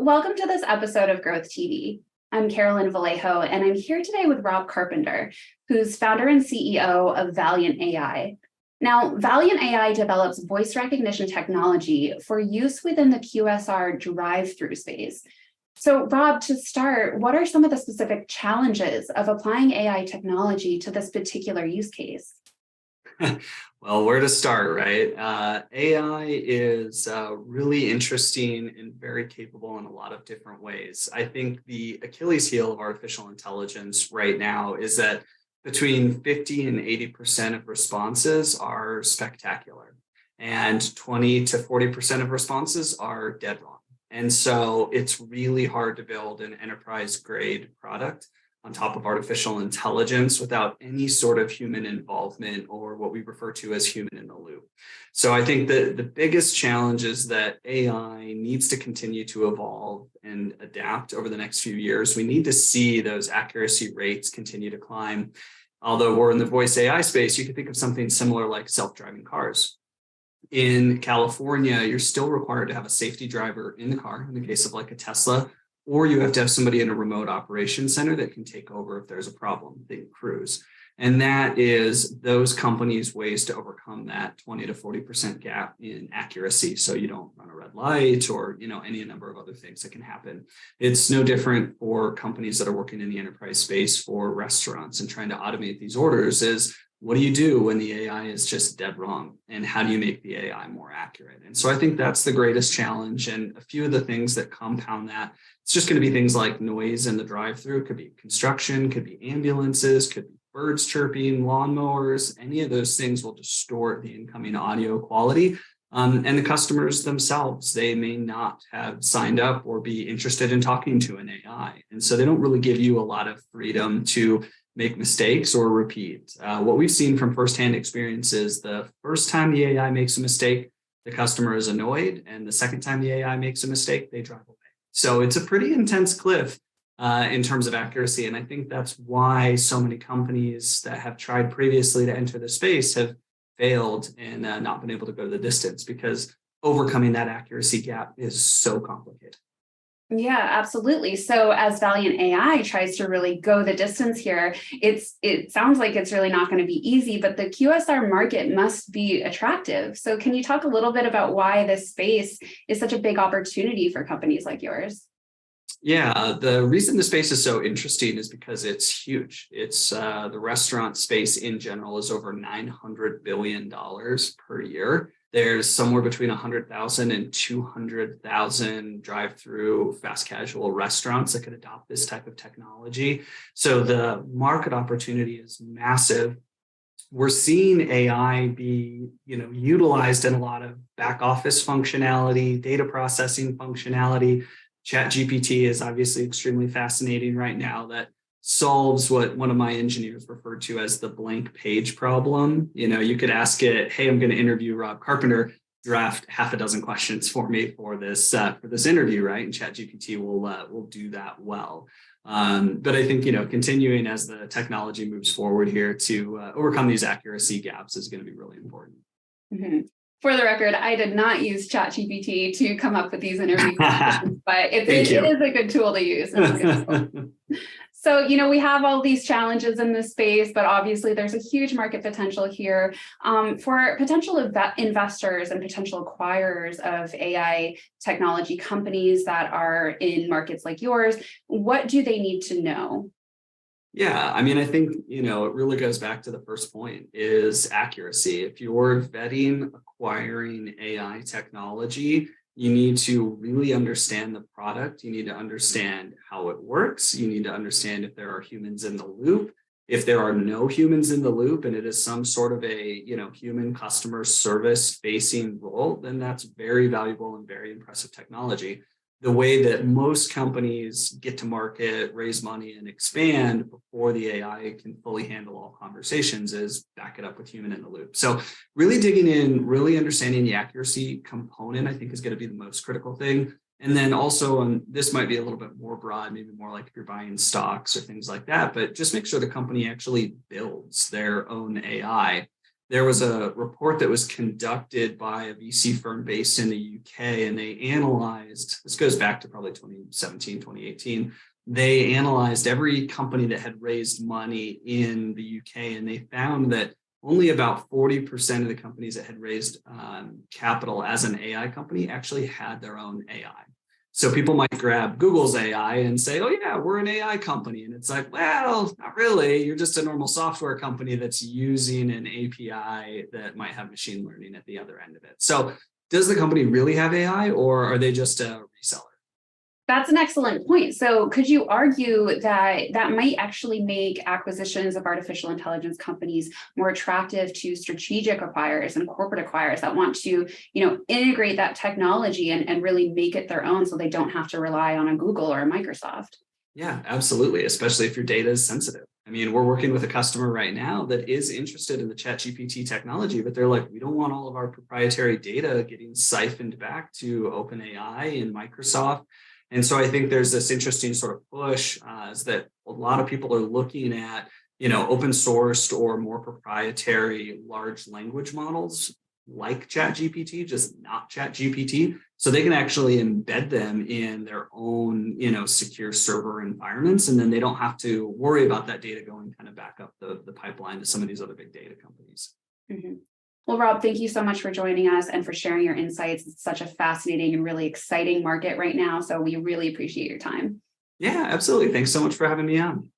Welcome to this episode of Growth TV. I'm Carolyn Vallejo, and I'm here today with Rob Carpenter, who's founder and CEO of Valyant AI. Now, Valyant AI develops voice recognition technology for use within the QSR drive-through space. So, Rob, to start, what are some of the specific challenges of applying AI technology to this particular use case? Well, where to start, right? AI is really interesting and very capable in a lot of different ways. I think the Achilles heel of artificial intelligence right now is that between 50 and 80% of responses are spectacular, and 20 to 40% of responses are dead wrong. And so it's really hard to build an enterprise grade product on top of artificial intelligence without any sort of human involvement, or what we refer to as human in the loop. So I think that the biggest challenge is that AI needs to continue to evolve and adapt over the next few years. We need to see those accuracy rates continue to climb. Although we're in the voice AI space, you could think of something similar like self-driving cars. In California, you're still required to have a safety driver in the car, in the case of like a Tesla, or you have to have somebody in a remote operations center that can take over if there's a problem, think Cruise. And that is those companies' ways to overcome that 20 to 40% gap in accuracy. So you don't run a red light or, any number of other things that can happen. It's no different for companies that are working in the enterprise space for restaurants and trying to automate these orders is, what do you do when the AI is just dead wrong? And how do you make the AI more accurate? And so I think that's the greatest challenge. And a few of the things that compound that, it's just going to be things like noise in the drive-through. It could be construction, could be ambulances, could be birds chirping, lawnmowers. Any of those things will distort the incoming audio quality. And the customers themselves, they may not have signed up or be interested in talking to an AI. And so they don't really give you a lot of freedom to make mistakes or repeat. What we've seen from firsthand experience is the first time the AI makes a mistake, the customer is annoyed. And the second time the AI makes a mistake, they drive away. So it's a pretty intense cliff in terms of accuracy. And I think that's why so many companies that have tried previously to enter the space have failed and not been able to go the distance, because overcoming that accuracy gap is so complicated. Yeah, absolutely. So as Valyant AI tries to really go the distance here, it sounds like it's really not going to be easy, but the QSR market must be attractive. So can you talk a little bit about why this space is such a big opportunity for companies like yours? Yeah, the reason the space is so interesting is because it's huge. It's the restaurant space in general is over $900 billion per year. There's somewhere between 100,000 and 200,000 drive-through fast casual restaurants that could adopt this type of technology. So the market opportunity is massive. We're seeing AI be, utilized in a lot of back office functionality, data processing functionality. ChatGPT is obviously extremely fascinating right now. That solves what one of my engineers referred to as the blank page problem. You could ask it, hey, I'm going to interview Rob Carpenter, draft half a dozen questions for me for this interview, right? And ChatGPT will do that well. But I think, continuing as the technology moves forward here to overcome these accuracy gaps is going to be really important. Mm-hmm. For the record, I did not use ChatGPT to come up with these interview questions, but it is a good tool to use. So, we have all these challenges in this space, but obviously there's a huge market potential here for potential investors and potential acquirers of AI technology companies that are in markets like yours. What do they need to know? Yeah, I think, it really goes back to the first point is accuracy. If you're vetting, acquiring AI technology, you need to really understand the product. You need to understand how it works. You need to understand if there are humans in the loop. If there are no humans in the loop and it is some sort of a, human customer service facing role, then that's very valuable and very impressive technology. The way that most companies get to market, raise money, and expand before the AI can fully handle all conversations is back it up with human in the loop. So really digging in, really understanding the accuracy component, I think is going to be the most critical thing. And then also, and this might be a little bit more broad, maybe more like if you're buying stocks or things like that, but just make sure the company actually builds their own AI. there was a report that was conducted by a VC firm based in the UK, and they analyzed, this goes back to probably 2017, 2018. They analyzed every company that had raised money in the UK, and they found that only about 40% of the companies that had raised capital as an AI company actually had their own AI. So people might grab Google's AI and say, oh yeah, we're an AI company. And it's like, well, not really. You're just a normal software company that's using an API that might have machine learning at the other end of it. So does the company really have AI, or are they just a reseller? That's an excellent point. So could you argue that that might actually make acquisitions of artificial intelligence companies more attractive to strategic acquirers and corporate acquirers that want to, integrate that technology and really make it their own so they don't have to rely on a Google or a Microsoft? Yeah, absolutely. Especially if your data is sensitive. I mean, we're working with a customer right now that is interested in the ChatGPT technology, but they're like, we don't want all of our proprietary data getting siphoned back to OpenAI and Microsoft. And so I think there's this interesting sort of push is that a lot of people are looking at, open sourced or more proprietary large language models like ChatGPT, just not ChatGPT. So they can actually embed them in their own, secure server environments. And then they don't have to worry about that data going kind of back up the pipeline to some of these other big data companies. Mm-hmm. Well, Rob, thank you so much for joining us and for sharing your insights. It's such a fascinating and really exciting market right now. So we really appreciate your time. Yeah, absolutely. Thanks so much for having me on.